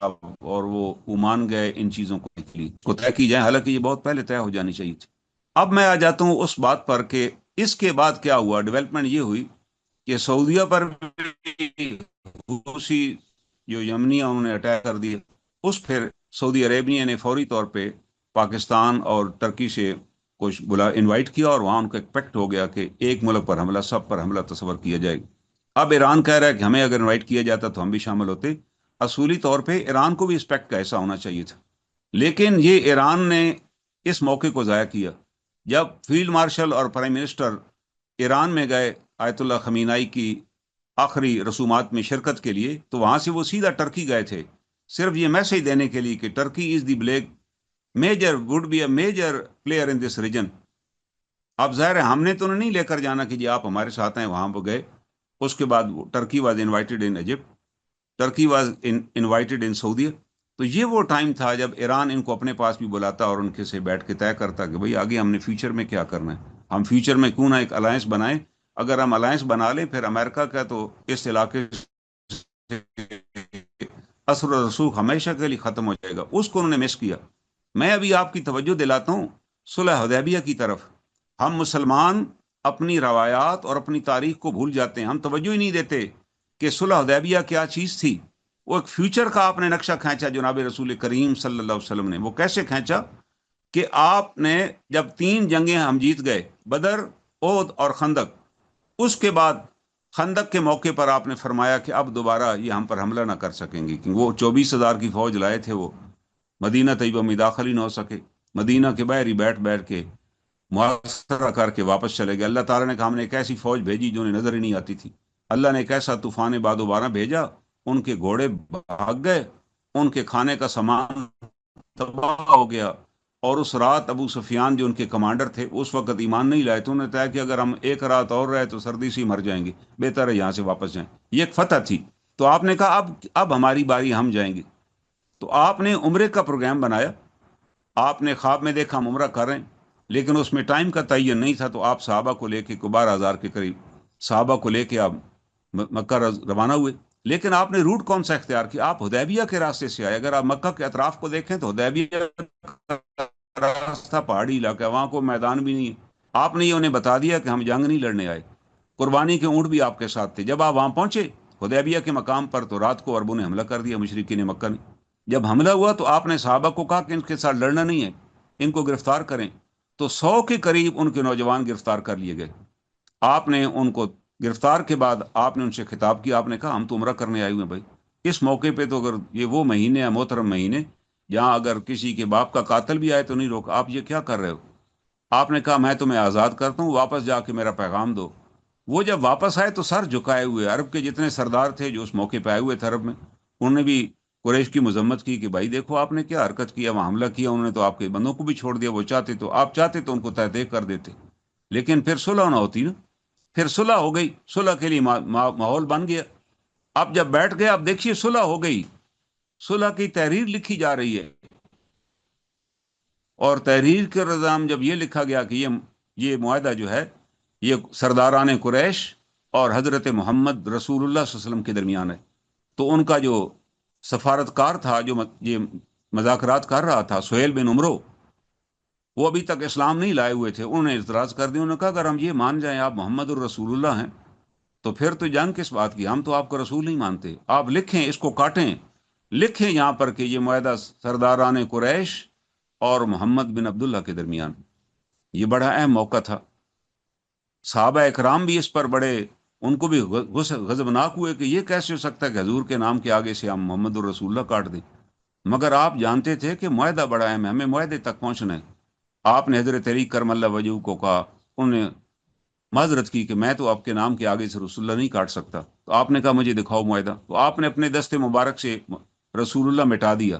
اور وہ عمان گئے ان چیزوں کو طے کی جائے، حالانکہ یہ بہت پہلے طے ہو جانی چاہیے تھی۔ اب میں آ جاتا ہوں اس بات پر کہ اس کے بعد کیا ہوا، ڈیولپمنٹ یہ ہوئی کہ سعودیہ پر بھی حوثی جو یمنی انہوں نے اٹیک کر دیا، اس پھر سعودی عربیہ نے فوری طور پہ پاکستان اور ترکی سے کچھ انوائٹ کیا، اور وہاں ان کا ایک پیکٹ ہو گیا کہ ایک ملک پر حملہ، سب پر حملہ تصور کیا جائے گا۔ اب ایران کہہ رہا ہے کہ ہمیں اگر انوائٹ کیا جاتا تو ہم بھی شامل ہوتے۔ اصولی طور پہ ایران کو بھی اس پیکٹ کا ایسا ہونا چاہیے تھا، لیکن یہ ایران نے اس موقع کو ضائع کیا۔ جب فیلڈ مارشل اور پرائم منسٹر ایران میں گئے آیت اللہ خمینائی کی آخری رسومات میں شرکت کے لیے، تو وہاں سے وہ سیدھا ٹرکی گئے تھے، صرف یہ میسج دینے کے لیے کہ Turkey is the black major would be a major player in this region. اب ظاہر ہے ہم نے تو نہیں لے کر جانا کہ جی آپ ہمارے ساتھ ہیں، وہاں وہ گئے۔ اس کے بعد Turkey was invited in Egypt, Turkey was invited in سعودیہ۔ تو یہ وہ ٹائم تھا جب ایران ان کو اپنے پاس بھی بلاتا اور ان کے سے بیٹھ کے طے کرتا کہ بھئی آگے ہم نے فیوچر میں کیا کرنا ہے، ہم فیوچر میں کیوں نہ ایک الائنس بنائیں۔ اگر ہم الائنس بنا لیں پھر امریکہ کا تو اس علاقے سے اثر و رسوخ ہمیشہ کے لیے ختم ہو جائے گا، اس کو انہوں نے مس کیا۔ میں ابھی آپ کی توجہ دلاتا ہوں صلح حدیبیہ کی طرف۔ ہم مسلمان اپنی روایات اور اپنی تاریخ کو بھول جاتے ہیں، ہم توجہ ہی نہیں دیتے کہ صلح حدیبیہ کیا چیز تھی۔ وہ ایک فیوچر کا آپ نے نقشہ کھینچا جناب رسول کریم صلی اللہ علیہ وسلم نے۔ وہ کیسے کھینچا کہ آپ نے جب 3 جنگیں ہم جیت گئے، بدر، احد اور خندق، اس کے بعد خندق کے موقع پر آپ نے فرمایا کہ اب دوبارہ یہ ہم پر حملہ نہ کر سکیں گے، کیونکہ وہ 24,000 کی فوج لائے تھے، وہ مدینہ طیبہ میں داخل ہی نہ ہو سکے، مدینہ کے باہر ہی بیٹھ بیٹھ کے محاصرہ کر کے واپس چلے گئے۔ اللہ تعالیٰ نے کہا ہم نے ایک ایسی فوج بھیجی جو انہیں نظر ہی نہیں آتی تھی۔ اللہ نے ایک ایسا طوفان باد و بارہ بھیجا، ان کے گھوڑے بھاگ گئے، ان کے کھانے کا سامان تباہ ہو گیا، اور اس رات ابو سفیان جو ان کے کمانڈر تھے اس وقت ایمان نہیں لائے، تو انہوں نے طے کہ اگر ہم ایک رات اور رہے تو سردی سے ہی مر جائیں گے، بہتر ہے یہاں سے واپس جائیں۔ یہ ایک فتح تھی۔ تو آپ نے کہا اب ہماری باری، ہم جائیں گے۔ تو آپ نے عمرے کا پروگرام بنایا، آپ نے خواب میں دیکھا ہم عمرہ کر رہے ہیں، لیکن اس میں ٹائم کا تعین نہیں تھا، تو آپ صحابہ کو لے کے 12,000 کے قریب صحابہ کو لے کے آپ مکہ روانہ ہوئے۔ لیکن آپ نے روٹ کون سا اختیار کیا؟ آپ حدیبیہ کے راستے سے آئے۔ اگر آپ مکہ کے اطراف کو دیکھیں تو حدیبیہ کا راستہ پہاڑی علاقہ ہے، وہاں کوئی میدان بھی نہیں ہے۔ آپ نے یہ انہیں بتا دیا کہ ہم جنگ نہیں لڑنے آئے، قربانی کے اونٹ بھی آپ کے ساتھ تھے۔ جب آپ وہاں پہنچے حدیبیہ کے مقام پر تو رات کو عربوں نے حملہ کر دیا، مشرکین مکہ نے۔ جب حملہ ہوا تو آپ نے صحابہ کو کہا کہ ان کے ساتھ لڑنا نہیں ہے، ان کو گرفتار کریں۔ تو 100 کے قریب ان کے نوجوان گرفتار کر لیے گئے۔ آپ نے ان کو گرفتار کے بعد آپ نے ان سے خطاب کیا، آپ نے کہا ہم تو عمرہ کرنے آئے ہوئے ہیں بھائی، اس موقع پہ تو اگر یہ وہ مہینے ہیں محترم مہینے جہاں اگر کسی کے باپ کا قاتل بھی آئے تو نہیں روکا، آپ یہ کیا کر رہے ہو؟ آپ نے کہا میں تمہیں آزاد کرتا ہوں، واپس جا کے میرا پیغام دو۔ وہ جب واپس آئے تو سر جھکائے ہوئے، عرب کے جتنے سردار تھے جو اس موقع پہ آئے ہوئے تھے عرب میں، انہوں نے بھی قریش کی مذمت کی کہ بھائی دیکھو آپ نے کیا حرکت کیا، وہاں حملہ کیا، انہوں نے تو آپ کے بندوں کو بھی چھوڑ دیا، وہ آپ چاہتے تو ان کو تہہ کر دیتے، لیکن پھر صلح نہ ہوتی نا۔ پھر صلح ہو گئی، صلح کے لیے ماحول بن گیا۔ اب جب بیٹھ گئے، اب دیکھیے صلح ہو گئی، صلح کی تحریر لکھی جا رہی ہے، اور تحریر کے نظام جب یہ لکھا گیا کہ یہ معاہدہ جو ہے یہ سرداران قریش اور حضرت محمد رسول اللہ صلی اللہ علیہ وسلم کے درمیان ہے، تو ان کا جو سفارتکار تھا جو یہ مذاکرات کر رہا تھا، سہیل بن عمرو، وہ ابھی تک اسلام نہیں لائے ہوئے تھے، انہوں نے اعتراض کر دیا۔ انہوں نے کہا اگر ہم یہ مان جائیں آپ محمد الرسول اللہ ہیں تو پھر تو جنگ کس بات کی، ہم تو آپ کو رسول نہیں مانتے، آپ لکھیں، اس کو کاٹیں، لکھیں یہاں پر کہ یہ معاہدہ سرداران قریش اور محمد بن عبداللہ کے درمیان۔ یہ بڑا اہم موقع تھا، صحابہ اکرام بھی اس پر بڑے، ان کو بھی غضبناک ہوئے کہ یہ کیسے ہو سکتا ہے کہ حضور کے نام کے آگے سے ہم محمد الرسول اللہ کاٹ دیں۔ مگر آپ جانتے تھے کہ معاہدہ بڑا اہم ہے، ہمیں معاہدے تک پہنچنا ہے۔ آپ نے حضرت علی کرم اللہ وجہہ کو کہا، انہوں نے معذرت کی کہ میں تو آپ کے نام کے آگے سے رسول اللہ نہیں کاٹ سکتا، تو آپ نے کہا مجھے دکھاؤ معاہدہ، تو آپ نے اپنے دست مبارک سے رسول اللہ مٹا دیا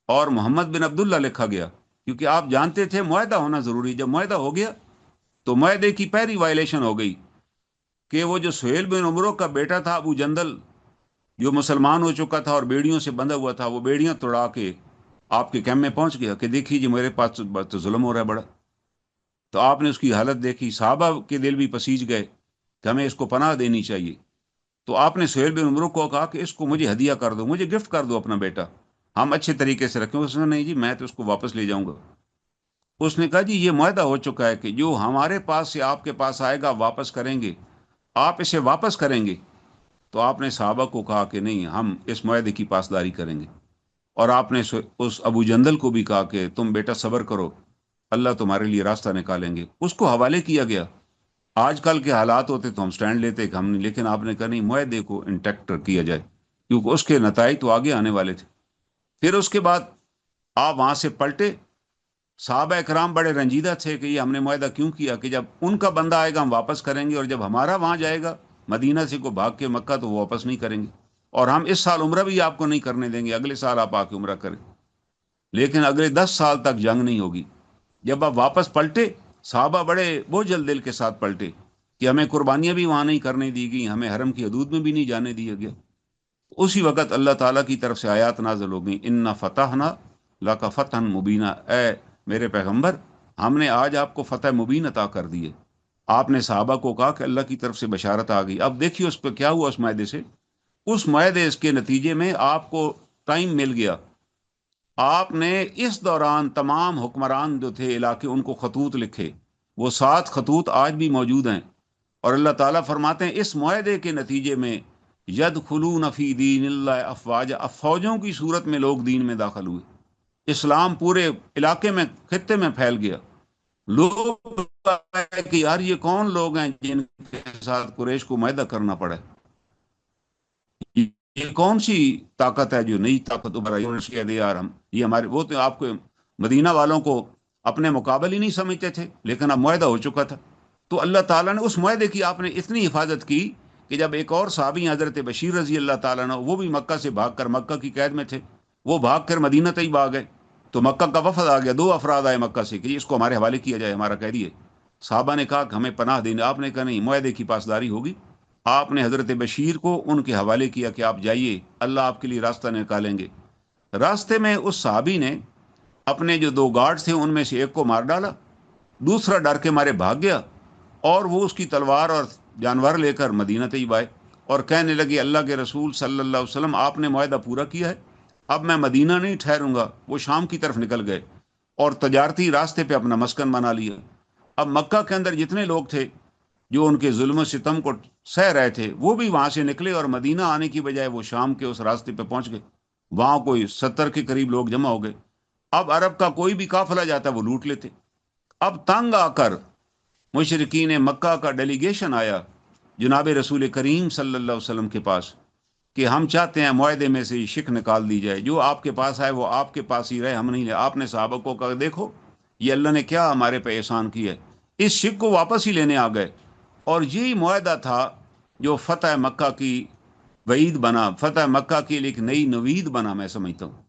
اور محمد بن عبداللہ لکھا گیا، کیونکہ آپ جانتے تھے معاہدہ ہونا ضروری۔ جب معاہدہ ہو گیا تو معاہدے کی پہلی وائلیشن ہو گئی کہ وہ جو سہیل بن عمرو کا بیٹا تھا ابو جندل، جو مسلمان ہو چکا تھا اور بیڑیوں سے بندھا ہوا تھا، وہ بیڑیاں توڑا کے آپ کے کیمپ میں پہنچ گیا کہ دیکھیے جی میرے پاس تو ظلم ہو رہا ہے بڑا۔ تو آپ نے اس کی حالت دیکھی، صحابہ کے دل بھی پسیج گئے کہ ہمیں اس کو پناہ دینی چاہیے۔ تو آپ نے سہیل بن عمرو کو کہا کہ اس کو مجھے ہدیہ کر دو، مجھے گفٹ کر دو اپنا بیٹا، ہم اچھے طریقے سے رکھیں۔ اس نے نہیں جی، میں تو اس کو واپس لے جاؤں گا۔ اس نے کہا جی یہ معاہدہ ہو چکا ہے کہ جو ہمارے پاس سے آپ کے پاس آئے گا واپس کریں گے، آپ اسے واپس کریں گے۔ تو آپ نے صحابہ کو کہا کہ نہیں، ہم اس معاہدے کی پاسداری کریں گے۔ اور آپ نے اس ابو جندل کو بھی کہا کہ تم بیٹا صبر کرو، اللہ تمہارے لیے راستہ نکالیں گے۔ اس کو حوالے کیا گیا۔ آج کل کے حالات ہوتے تو ہم سٹینڈ لیتے کہ ہم نہیں، لیکن آپ نے کہا نہیں، معاہدے کو انٹیکٹ کیا جائے، کیونکہ اس کے نتائج تو آگے آنے والے تھے۔ پھر اس کے بعد آپ وہاں سے پلٹے۔ صحابہ اکرام بڑے رنجیدہ تھے کہ یہ ہم نے معاہدہ کیوں کیا، کہ جب ان کا بندہ آئے گا ہم واپس کریں گے، اور جب ہمارا وہاں جائے گا مدینہ سے کو بھاگ کے مکہ تو وہ واپس نہیں کریں گے، اور ہم اس سال عمرہ بھی آپ کو نہیں کرنے دیں گے، اگلے سال آپ آ کے عمرہ کریں۔ لیکن اگلے 10 سال تک جنگ نہیں ہوگی۔ جب آپ واپس پلٹے، صحابہ بڑے بوجھل دل کے ساتھ پلٹے کہ ہمیں قربانیاں بھی وہاں نہیں کرنے دی گئی، ہمیں حرم کی حدود میں بھی نہیں جانے دیا گیا۔ اسی وقت اللہ تعالیٰ کی طرف سے آیات نازل ہو گئیں، انا فتحنا لک فتحا مبینہ، اے میرے پیغمبر، ہم نے آج آپ کو فتح مبین عطا کر دیے۔ آپ نے صحابہ کو کہا کہ اللہ کی طرف سے بشارت آ گئی۔ اب دیکھیے اس پہ کیا ہوا، اس معاہدے سے، اس معاہدے اس کے نتیجے میں آپ کو ٹائم مل گیا۔ آپ نے اس دوران تمام حکمران جو تھے علاقے ان کو خطوط لکھے، وہ 7 خطوط آج بھی موجود ہیں۔ اور اللہ تعالیٰ فرماتے ہیں اس معاہدے کے نتیجے میں یدخلون فی دین اللہ افواجا، اب فوجوں کی صورت میں لوگ دین میں داخل ہوئے، اسلام پورے علاقے میں، خطے میں پھیل گیا۔ لوگ کہا کہ یار یہ کون لوگ ہیں جن کے ساتھ قریش کو معاہدہ کرنا پڑا ہے، یہ کون سی طاقت ہے جو نئی طاقت ابھر آئی؟ انہوں نے کہا یار ہم یہ ہمارے، وہ تو آپ کو مدینہ والوں کو اپنے مقابل ہی نہیں سمجھتے تھے، لیکن اب معاہدہ ہو چکا تھا۔ تو اللہ تعالیٰ نے اس معاہدے کی آپ نے اتنی حفاظت کی کہ جب ایک اور صحابی حضرت بشیر رضی اللہ تعالیٰ نے، وہ بھی مکہ سے بھاگ کر، مکہ کی قید میں تھے، وہ بھاگ کر مدینہ طیب آ گئے، تو مکہ کا وفد آ گیا، 2 افراد آئے مکہ سے کہ اس کو ہمارے حوالے کیا جائے، ہمارا قیدی ہے۔ صحابہ نے کہا کہ ہمیں پناہ دینے، آپ نے کہا نہیں، معاہدے کی پاسداری ہوگی۔ آپ نے حضرت بشیر کو ان کے حوالے کیا کہ آپ جائیے، اللہ آپ کے لیے راستہ نکالیں گے۔ راستے میں اس صحابی نے اپنے جو 2 گارڈ تھے ان میں سے ایک کو مار ڈالا، دوسرا ڈر کے مارے بھاگ گیا، اور وہ اس کی تلوار اور جانور لے کر مدینہ طیب آئے اور کہنے لگے اللہ کے رسول صلی اللہ علیہ وسلم، آپ نے معاہدہ پورا کیا ہے، اب میں مدینہ نہیں ٹھہروں گا۔ وہ شام کی طرف نکل گئے اور تجارتی راستے پہ اپنا مسکن بنا لیا۔ اب مکہ کے اندر جتنے لوگ تھے جو ان کے ظلم و ستم کو سہ رہے تھے، وہ بھی وہاں سے نکلے اور مدینہ آنے کی بجائے وہ شام کے اس راستے پہ پہنچ گئے۔ وہاں کوئی 70 کے قریب لوگ جمع ہو گئے۔ اب عرب کا کوئی بھی قافلہ جاتا وہ لوٹ لیتے۔ اب تنگ آ کر مشرکین مکہ کا ڈیلیگیشن آیا جناب رسول کریم صلی اللہ علیہ وسلم کے پاس کہ ہم چاہتے ہیں معاہدے میں سے یہ شک نکال دی جائے، جو آپ کے پاس آئے وہ آپ کے پاس ہی رہے، ہم نہیں لے۔ آپ نے صحابہ کو کہا دیکھو یہ اللہ نے کیا ہمارے پہ احسان کیا ہے، اس شک کو واپس ہی لینے آ گئے۔ اور یہی معاہدہ تھا جو فتح مکہ کی وعید بنا، فتح مکہ کی ایک نئی نوید بنا، میں سمجھتا ہوں۔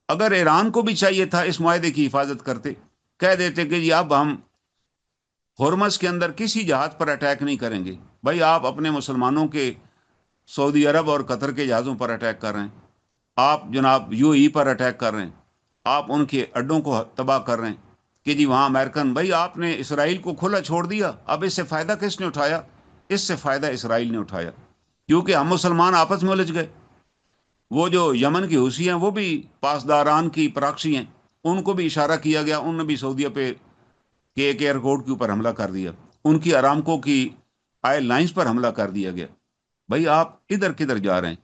اگر ایران کو بھی چاہیے تھا اس معاہدے کی حفاظت کرتے، کہہ دیتے کہ جی اب ہم ہرمز کے اندر کسی جہاز پر اٹیک نہیں کریں گے۔ بھائی آپ اپنے مسلمانوں کے سعودی عرب اور قطر کے جہازوں پر اٹیک کر رہے ہیں، آپ جناب یو ای پر اٹیک کر رہے ہیں، آپ ان کے اڈوں کو تباہ کر رہے ہیں کہ جی وہاں امریکن، بھائی آپ نے اسرائیل کو کھلا چھوڑ دیا، اب اس سے فائدہ کس نے اٹھایا؟ اس سے فائدہ اسرائیل نے اٹھایا، کیونکہ ہم مسلمان آپس میں الجھ گئے۔ وہ جو یمن کی حوثی ہیں وہ بھی پاسداران کی پراکسی ہیں، ان کو بھی اشارہ کیا گیا، انہوں نے بھی سعودیہ پہ کہ ایک ایئرپورٹ کے اوپر حملہ کر دیا، ان کی ارامکو کی آئل لائنز پر حملہ کر دیا گیا۔ بھائی آپ ادھر کدھر جا رہے ہیں؟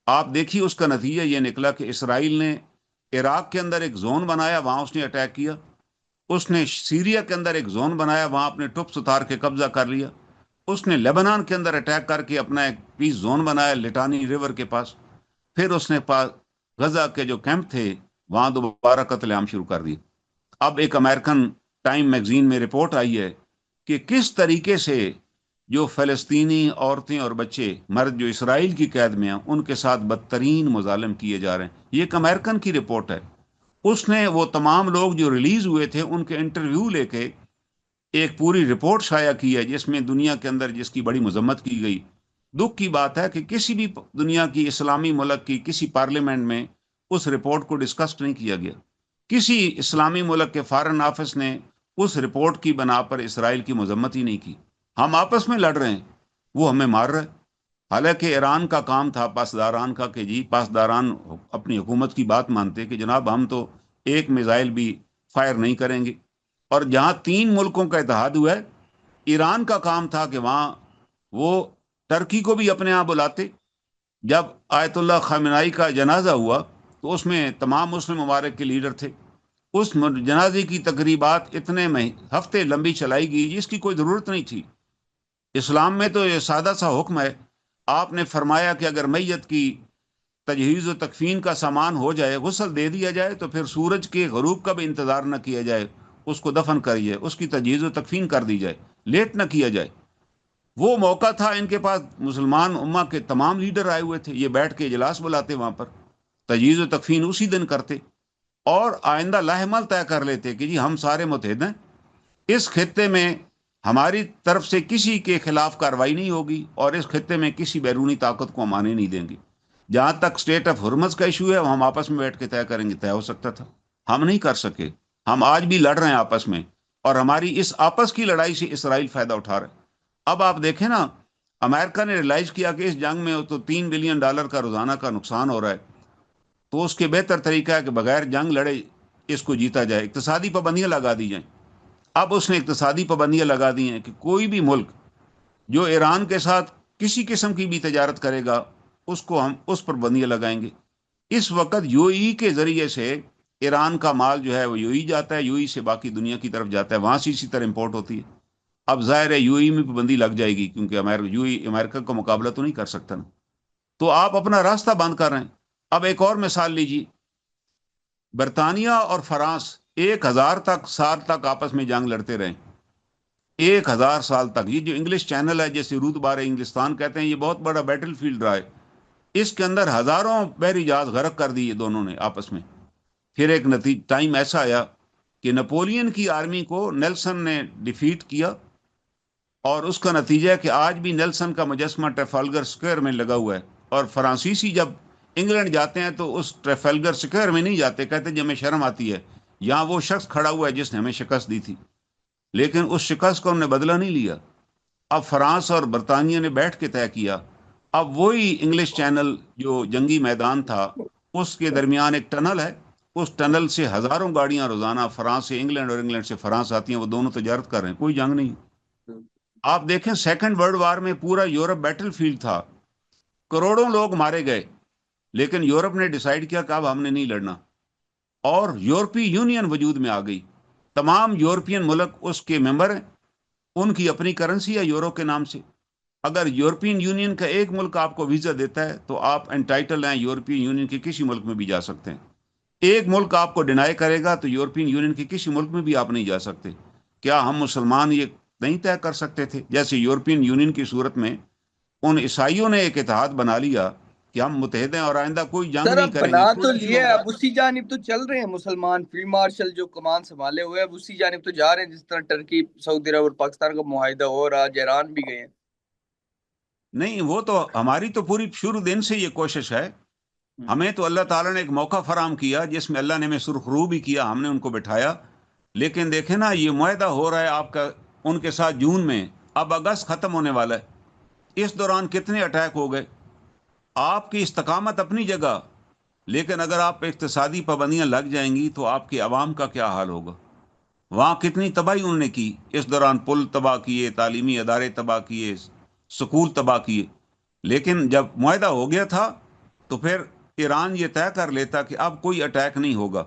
آپ دیکھیے اس کا نتیجہ یہ نکلا کہ اسرائیل نے عراق کے اندر ایک زون بنایا، وہاں اس نے اٹیک کیا۔ اس نے سیریا کے اندر ایک زون بنایا، وہاں اپنے ٹپس اتار کے قبضہ کر لیا۔ اس نے لیبنان کے اندر اٹیک کر کے اپنا ایک پیس زون بنایا لٹانی ریور کے پاس۔ پھر اس نے غزہ کے جو کیمپ تھے وہاں دوبارہ قتل عام شروع کر دی۔ اب ایک امریکن ٹائم میگزین میں رپورٹ آئی ہے کہ کس طریقے سے جو فلسطینی عورتیں اور بچے مرد جو اسرائیل کی قید میں ہیں ان کے ساتھ بدترین مظالم کیے جا رہے ہیں۔ یہ ایک امریکن کی رپورٹ ہے۔ اس نے وہ تمام لوگ جو ریلیز ہوئے تھے ان کے انٹرویو لے کے ایک پوری رپورٹ شائع کی ہے، جس میں دنیا کے اندر جس کی بڑی مذمت کی گئی۔ دکھ کی بات ہے کہ کسی بھی دنیا کی اسلامی ملک کی کسی پارلیمنٹ میں اس رپورٹ کو ڈسکس نہیں کیا گیا۔ کسی اسلامی ملک کے فارن آفس نے اس رپورٹ کی بنا پر اسرائیل کی مذمت ہی نہیں کی۔ ہم آپس میں لڑ رہے ہیں، وہ ہمیں مار رہا ہے، حالانکہ ایران کا کام تھا پاسداران کا کہ جی پاسداران اپنی حکومت کی بات مانتے کہ جناب ہم تو ایک میزائل بھی فائر نہیں کریں گے. اور جہاں 3 ملکوں کا اتحاد ہوا ہے، ایران کا کام تھا کہ وہاں وہ ترکی کو بھی اپنے یہاں بلاتے. جب آیت اللہ خامنائی کا جنازہ ہوا تو اس میں تمام مسلم ممالک کے لیڈر تھے. اس جنازے کی تقریبات اتنے ہفتے لمبی چلائی گئی جس کی کوئی ضرورت نہیں تھی. اسلام میں تو یہ سادہ سا حکم ہے. آپ نے فرمایا کہ اگر میت کی تجہیز و تکفین کا سامان ہو جائے، غسل دے دیا جائے، تو پھر سورج کے غروب کا بھی انتظار نہ کیا جائے، اس کو دفن کریے، اس کی تجہیز و تکفین کر دی جائے، لیٹ نہ کیا جائے. وہ موقع تھا ان کے پاس، مسلمان امہ کے تمام لیڈر آئے ہوئے تھے، یہ بیٹھ کے اجلاس بلاتے، وہاں پر تجہیز و تکفین اسی دن کرتے اور آئندہ لاہمل طے کر لیتے کہ جی ہم سارے متحد ہیں، اس خطے میں ہماری طرف سے کسی کے خلاف کارروائی نہیں ہوگی اور اس خطے میں کسی بیرونی طاقت کو ہم آنے نہیں دیں گے. جہاں تک اسٹیٹ آف ہرمز کا ایشو ہے وہ ہم آپس میں بیٹھ کے طے کریں گے. طے ہو سکتا تھا، ہم نہیں کر سکے. ہم آج بھی لڑ رہے ہیں آپس میں، اور ہماری اس آپس کی لڑائی سے اسرائیل فائدہ اٹھا رہا ہے. اب آپ دیکھیں نا، امریکہ نے ریلائز کیا کہ اس جنگ میں تو $3 بلین کا روزانہ کا نقصان ہو رہا ہے، تو اس کے بہتر طریقہ ہے کہ بغیر جنگ لڑے اس کو جیتا جائے، اقتصادی پابندیاں لگا دی جائیں. اب اس نے اقتصادی پابندیاں لگا دی ہیں کہ کوئی بھی ملک جو ایران کے ساتھ کسی قسم کی بھی تجارت کرے گا اس کو ہم اس پر پابندیاں لگائیں گے. اس وقت یو ای کے ذریعے سے ایران کا مال جو ہے وہ یو ای جاتا ہے، یو ای سے باقی دنیا کی طرف جاتا ہے، وہاں سے اسی طرح امپورٹ ہوتی ہے. اب ظاہر ہے یو ای میں پابندی لگ جائے گی کیونکہ یو ای امریکہ کا مقابلہ تو نہیں کر سکتا نا. تو آپ اپنا راستہ بند کر رہے ہیں. اب ایک اور مثال لیجیے، برطانیہ اور فرانس 1000 سال تک آپس میں جنگ لڑتے رہے. 1000 سال تک. یہ جو انگلش چینل ہے جیسے رود بار انگلستان کہتے ہیں، یہ بہت بڑا بیٹل فیلڈ رہا ہے. اس کے اندر ہزاروں بحری جہاز غرق کر دیے دونوں نے آپس میں. پھر ایک ٹائم ایسا آیا کہ نپولین کی آرمی کو نیلسن نے ڈیفیٹ کیا، اور اس کا نتیجہ ہے کہ آج بھی نیلسن کا مجسمہ ٹریفالگر سکوئر میں لگا ہوا ہے. اور فرانسیسی جب انگلینڈ جاتے ہیں تو اس ٹریفالگر سکوئر میں نہیں جاتے، کہتے ہیں جی ہمیں شرم آتی ہے، یہاں وہ شخص کھڑا ہوا ہے جس نے ہمیں شکست دی تھی. لیکن اس شکست کو ہم نے بدلہ نہیں لیا. اب فرانس اور برطانیہ نے بیٹھ کے طے کیا، اب وہی انگلش چینل جو جنگی میدان تھا اس کے درمیان ایک ٹنل ہے، اس ٹنل سے ہزاروں گاڑیاں روزانہ فرانس سے انگلینڈ اور انگلینڈ سے فرانس آتی ہیں، وہ دونوں تجارت کر رہے ہیں، کوئی جنگ نہیں. آپ دیکھیں سیکنڈ ورلڈ وار میں پورا یورپ بیٹل فیلڈ تھا، کروڑوں لوگ مارے گئے، لیکن یورپ نے ڈیسائیڈ کیا کہ اب ہم نے نہیں لڑنا، اور یورپی یونین وجود میں آ گئی. تمام یورپین ملک اس کے ممبر ہیں، ان کی اپنی کرنسی ہے یورو کے نام سے. اگر یورپین یونین کا ایک ملک آپ کو ویزا دیتا ہے تو آپ انٹائٹل ہیں یورپین یونین کے کسی ملک میں بھی جا سکتے ہیں. ایک ملک آپ کو ڈینائی کرے گا تو یورپین یونین کے کسی ملک میں بھی آپ نہیں جا سکتے. کیا ہم مسلمان یہ نہیں طے کر سکتے تھے؟ جیسے یورپین یونین کی صورت میں ان عیسائیوں نے ایک اتحاد بنا لیا کہ ہم متحد ہیں اور آئندہ کوئی جنگ سر نہیں اب کریں بنا گے، تو کوئی بھی لیے، ہوگا. اب اسی جانب تو چل رہے ہیں مسلمان. فیلڈ مارشل جو کمان سنبھالے ہوئے ہیں اب اسی جانب تو جا رہے ہیں، جس طرح ٹرکی، سعودی عرب اور پاکستان کا معاہدہ ہو رہا، آج ایران بھی گئے ہیں. نہیں، وہ تو ہماری تو پوری شروع دن سے یہ کوشش ہے. ہمیں تو اللہ تعالیٰ نے ایک موقع فراہم کیا جس میں اللہ نے ہمیں سرخ رو بھی کیا، ہم نے ان کو بٹھایا. لیکن دیکھیں نا، یہ معاہدہ ہو رہا ہے آپ کا ان کے ساتھ جون میں، اب اگست ختم ہونے والا ہے. اس دوران کتنے اٹیک ہو گئے. آپ کی استقامت اپنی جگہ، لیکن اگر آپ پہ اقتصادی پابندیاں لگ جائیں گی تو آپ کے عوام کا کیا حال ہوگا. وہاں کتنی تباہی انہوں نے کی اس دوران، پل تباہ کیے، تعلیمی ادارے تباہ کیے، سکول تباہ کیے. لیکن جب معاہدہ ہو گیا تھا تو پھر ایران یہ طے کر لیتا کہ اب کوئی اٹیک نہیں ہوگا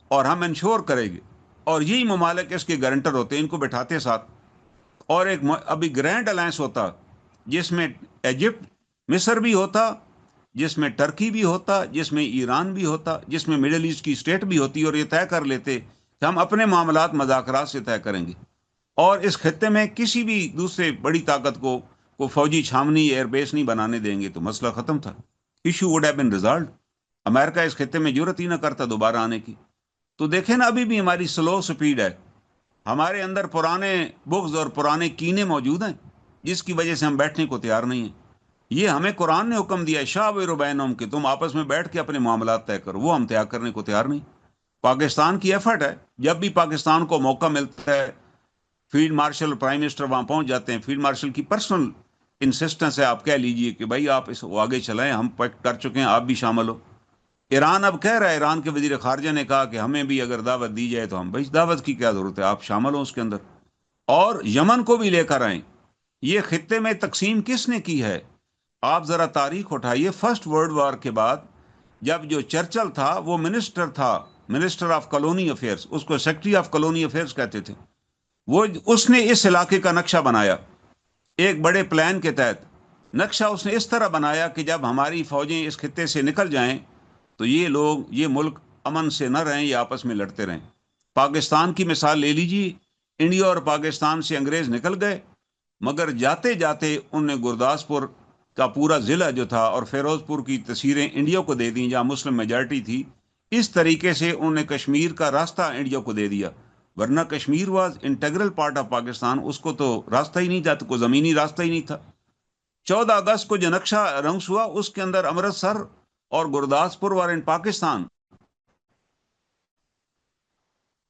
اور ہم انشور کریں گے، اور یہی ممالک اس کے گارنٹر ہوتے، ان کو بٹھاتے ساتھ. اور ایک ابھی گرینڈ الائنس ہوتا جس میں ایجپٹ، مصر بھی ہوتا، جس میں ٹرکی بھی ہوتا، جس میں ایران بھی ہوتا، جس میں مڈل ایسٹ کی اسٹیٹ بھی ہوتی، اور یہ طے کر لیتے کہ ہم اپنے معاملات مذاکرات سے طے کریں گے، اور اس خطے میں کسی بھی دوسرے بڑی طاقت کو فوجی چھاونی ایئر بیس نہیں بنانے دیں گے، تو مسئلہ ختم تھا. Issue would have been resolved. امریکہ اس خطے میں جرت ہی نہ کرتا دوبارہ آنے کی. تو دیکھیں نا، ابھی بھی ہماری سلو سپیڈ ہے، ہمارے اندر پرانے بغض اور پرانے کینے موجود ہیں جس کی وجہ سے ہم بیٹھنے کو تیار نہیں ہیں. یہ ہمیں قرآن نے حکم دیا ہے، شاوروا بینہم، کہ تم آپس میں بیٹھ کے اپنے معاملات طے کرو، وہ ہم طے کرنے کو تیار نہیں. پاکستان کی ایفرٹ ہے، جب بھی پاکستان کو موقع ملتا ہے فیلڈ مارشل اور پرائم منسٹر وہاں پہنچ جاتے ہیں. فیلڈ مارشل کی پرسنل انسسٹنس ہے، آپ کہہ لیجئے کہ بھائی آپ اس کو آگے چلائیں، ہم پیکٹ کر چکے ہیں، آپ بھی شامل ہو۔ ایران اب کہہ رہا ہے، ایران کے وزیر خارجہ نے کہا کہ ہمیں بھی اگر دعوت دی جائے تو ہم، بھائی دعوت کی کیا ضرورت ہے، آپ شامل ہو اس کے اندر، اور یمن کو بھی لے کر آئیں۔ یہ خطے میں تقسیم کس نے کی ہے؟ آپ ذرا تاریخ اٹھائیے، فرسٹ ورلڈ وار کے بعد جب جو چرچل تھا وہ منسٹر تھا، منسٹر آف کالونی افیئرز، اس کو سیکرٹری آف کالونی افیئرز کہتے تھے، وہ اس نے اس علاقے کا نقشہ بنایا ایک بڑے پلان کے تحت۔ نقشہ اس نے اس طرح بنایا کہ جب ہماری فوجیں اس خطے سے نکل جائیں تو یہ لوگ، یہ ملک امن سے نہ رہیں، یہ آپس میں لڑتے رہیں۔ پاکستان کی مثال لے لیجیے، انڈیا اور پاکستان سے انگریز نکل گئے، مگر جاتے جاتے ان نے گرداسپور کا پورا ضلع جو تھا اور فیروز پور کی تصویریں انڈیا کو دے دیں جہاں مسلم میجارٹی تھی۔ اس طریقے سے انہوں نے کشمیر کا راستہ انڈیا کو دے دیا، ورنہ Kashmir was integral part of Pakistan, اس کو تو راستہ ہی نہیں تھا، تو کوئی زمینی راستہ ہی نہیں تھا۔ 14 اگست کو جو نقشہ رنگس ہوا اس کے اندر امرتسر اور گرداسپور وار ان پاکستان،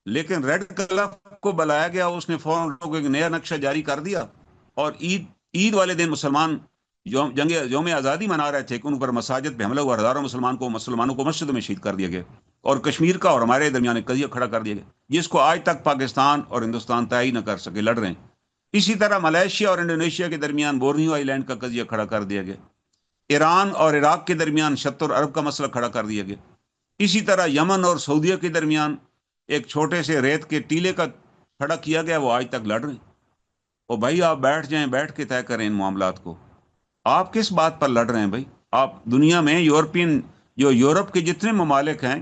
لیکن ریڈ کلف کو بلایا گیا، اس نے فوراً ایک نیا نقشہ جاری کر دیا، اور عید والے دن مسلمان یوم آزادی منا رہے تھے کہ ان پر مساجد پہ حملہ ہوا، ہزاروں مسلمانوں کو مسجدوں میں شہید کر دیا گیا، اور کشمیر کا اور ہمارے درمیان ایک قضیہ کھڑا کر دیا گیا جس کو آج تک پاکستان اور ہندوستان طے ہی نہ کر سکے، لڑ رہے ہیں۔ اسی طرح ملائیشیا اور انڈونیشیا کے درمیان بورنیو آئی لینڈ کا قضیہ کھڑا کر دیا گیا، ایران اور عراق کے درمیان شتر عرب کا مسئلہ کھڑا کر دیا گیا، اسی طرح یمن اور سعودیہ کے درمیان ایک چھوٹے سے ریت کے ٹیلے کا کھڑا کیا گیا، وہ آج تک لڑ رہے ہیں۔ اور بھائی آپ بیٹھ جائیں، بیٹھ کے طے کریں ان معاملات کو، آپ کس بات پر لڑ رہے ہیں بھائی؟ آپ دنیا میں یورپ کے جتنے ممالک ہیں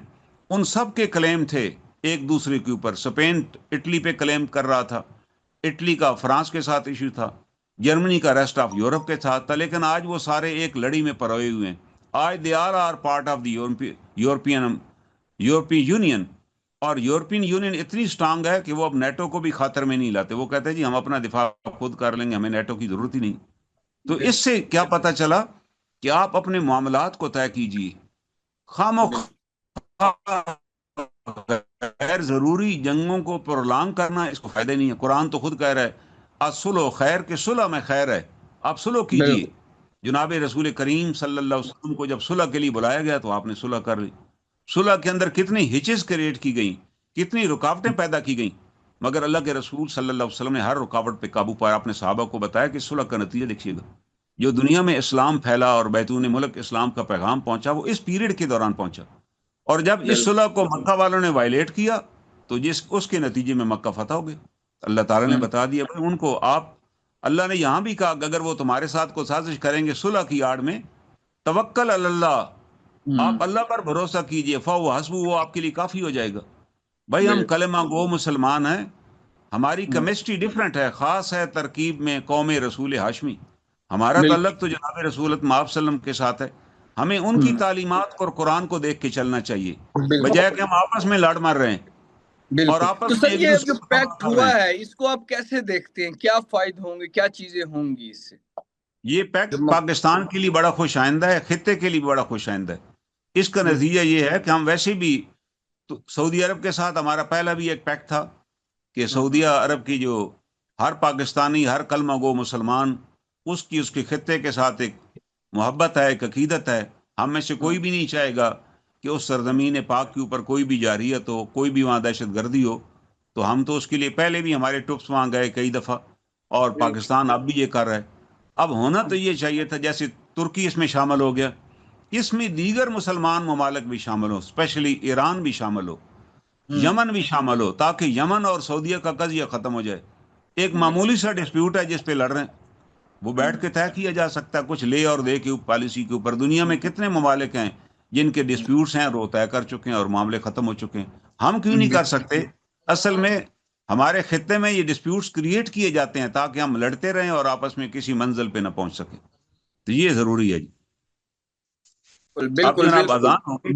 ان سب کے کلیم تھے ایک دوسرے کے اوپر، اسپین اٹلی پہ کلیم کر رہا تھا، اٹلی کا فرانس کے ساتھ ایشو تھا، جرمنی کا ریسٹ آف یورپ کے ساتھ تھا، لیکن آج وہ سارے ایک لڑی میں پروئے ہوئے ہیں۔ آج they are part of the European Union, اور یورپین یونین اتنی سٹرانگ ہے کہ وہ اب نیٹو کو بھی خاطر میں نہیں لاتے، وہ کہتے ہیں جی ہم اپنا دفاع خود کر لیں گے، ہمیں نیٹو کی ضرورت ہی نہیں۔ تو اس سے کیا پتا چلا کہ آپ اپنے معاملات کو طے کیجیے، خام و غیر ضروری جنگوں کو پرولانگ کرنا اس کو فائدہ نہیں ہے۔ قرآن تو خود کہہ رہا ہے اصلح خیر، کے صلح میں خیر ہے، آپ صلح کیجیے۔ بالکل جناب رسول کریم صلی اللہ علیہ وسلم کو جب صلح کے لیے بلایا گیا تو آپ نے صلح کر لی۔ صلح کے اندر کتنی ہچز کریٹ کی گئیں، کتنی رکاوٹیں پیدا کی گئیں، مگر اللہ کے رسول صلی اللہ علیہ وسلم نے ہر رکاوٹ پہ قابو پایا، اپنے صحابہ کو بتایا کہ صلح کا نتیجہ دیکھیے گا۔ جو دنیا میں اسلام پھیلا اور بیرون ملک اسلام کا پیغام پہنچا وہ اس پیریڈ کے دوران پہنچا، اور جب اس بالکل۔ صلح کو مکہ والوں نے وائلیٹ کیا تو اس کے نتیجے میں مکہ فتح ہو گیا۔ اللہ تعالیٰ نے بتا دیا بھائی ان کو، آپ، اللہ نے یہاں بھی کہا کہ اگر وہ تمہارے ساتھ کوئی سازش کریں گے صلح کی آڑ میں، توکل علی اللہ، آپ اللہ پر بھروسہ کیجئے، فَهُوَ حَسْبُهُ، وہ آپ کے لیے کافی ہو جائے گا۔ بھائی ہم بالکل کلمہ گو مسلمان ہیں، ہماری کیمسٹری ڈیفرنٹ ہے، خاص ہے ترکیب میں قوم رسول ہاشمی، ہمارا بالکل تعلق تو جناب رسولت مآب وسلم کے ساتھ ہے، ہمیں ان کی تعلیمات اور قرآن کو دیکھ کے چلنا چاہیے، بالکل بجائے کہ ہم آپس میں لڑ مر رہے ہیں اور بالکل۔ تو آپس میں سر ایک یہ جو دوسرے کو تباہ پیکٹ کر رہے ہوا ہیں۔ ہے اس کو آپ کیسے دیکھتے ہیں؟ کیا فائدے ہوں گے، کیا چیزیں ہوں گی اس سے؟ یہ جو پیکٹ پاکستان کے لیے بڑا خوش آئندہ ہے، خطے کے لیے بڑا خوش آئندہ ہے۔ اس کا بالکل نتیجہ یہ ہے کہ ہم ویسے بھی تو سعودی عرب کے ساتھ ہمارا پہلا بھی ایک پیکٹ تھا کہ سعودی عرب کی جو ہر پاکستانی، ہر کلمہ گو مسلمان، اس کے خطے کے ساتھ ایک محبت ہے، ایک عقیدت ہے۔ ہم میں سے کوئی بھی نہیں چاہے گا کہ اس سرزمین پاک کے اوپر کوئی بھی جارحیت ہو، کوئی بھی وہاں دہشت گردی ہو، تو ہم تو اس کے لیے پہلے بھی ہمارے ٹرپس وہاں گئے کئی دفعہ، اور پاکستان اب بھی یہ کر رہا ہے۔ اب ہونا تو یہ چاہیے تھا جیسے ترکی اس میں شامل ہو گیا، اس میں دیگر مسلمان ممالک بھی شامل ہو، اسپیشلی ایران بھی شامل ہو، یمن بھی شامل ہو، تاکہ یمن اور سعودیہ کا قضیہ ختم ہو جائے۔ ایک معمولی سا ڈسپیوٹ ہے جس پہ لڑ رہے ہیں، وہ بیٹھ کے طے کیا جا سکتا ہے، کچھ لے اور دے کے پالیسی کے اوپر۔ دنیا میں کتنے ممالک ہیں جن کے ڈسپیوٹس ہیں وہ طے کر چکے ہیں اور معاملے ختم ہو چکے ہیں، ہم کیوں نہیں کر سکتے؟ اصل میں ہمارے خطے میں یہ ڈسپیوٹس کریٹ کیے جاتے ہیں تاکہ ہم لڑتے رہیں اور آپس میں کسی منزل پہ نہ پہنچ سکیں، تو یہ ضروری ہے جی۔ اب بالکل جناب بالکل اذان ہوگی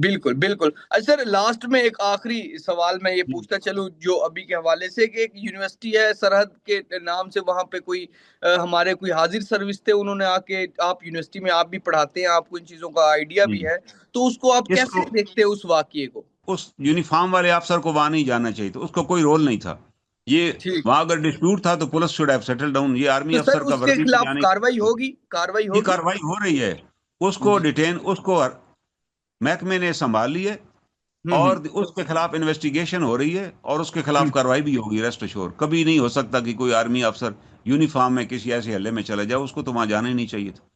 بالکل بالکل۔ اچھا سر، لاسٹ میں ایک آخری سوال میں یہ جی۔ پوچھتا چلوں جو ابھی کے حوالے سے، کہ ایک یونیورسٹی ہے سرحد کے نام سے، وہاں پہ کوئی ہمارے کوئی حاضر سروس تھے، انہوں نے آ کے، آپ یونیورسٹی میں آپ بھی پڑھاتے ہیں، آپ کو ان چیزوں کا آئیڈیا جی بھی ہے، تو اس کو آپ اس کو کیسے دیکھتے ہیں اس واقعے کو؟ اس یونیفارم والے افسر کو وہاں نہیں جانا چاہیے تھا، اس کو کوئی رول نہیں تھا۔ یہ ٹھیک. وہاں اگر ڈسپیوٹ تھا تو police should have settle down. یہ آرمی تو سر افسر کا اس کے ورکنگ میں خلاف جانے کاروائی ہوگی، کاروائی کی ہوگی؟ کاروائی ہو رہی ہے. اس کو جی. ڈیٹین، اس کو محکمے نے سنبھال لی ہے، ہوں. اور اس کے خلاف انویسٹیگیشن ہو رہی ہے، اور اس کے ہوں. خلاف کاروائی بھی ہوگی. ریسٹ اشور، کبھی نہیں ہو سکتا کہ کوئی آرمی افسر یونیفارم میں کسی ایسے حلے میں چلا جائے. اس کو تو وہاں جانا ہی نہیں چاہیے تھا.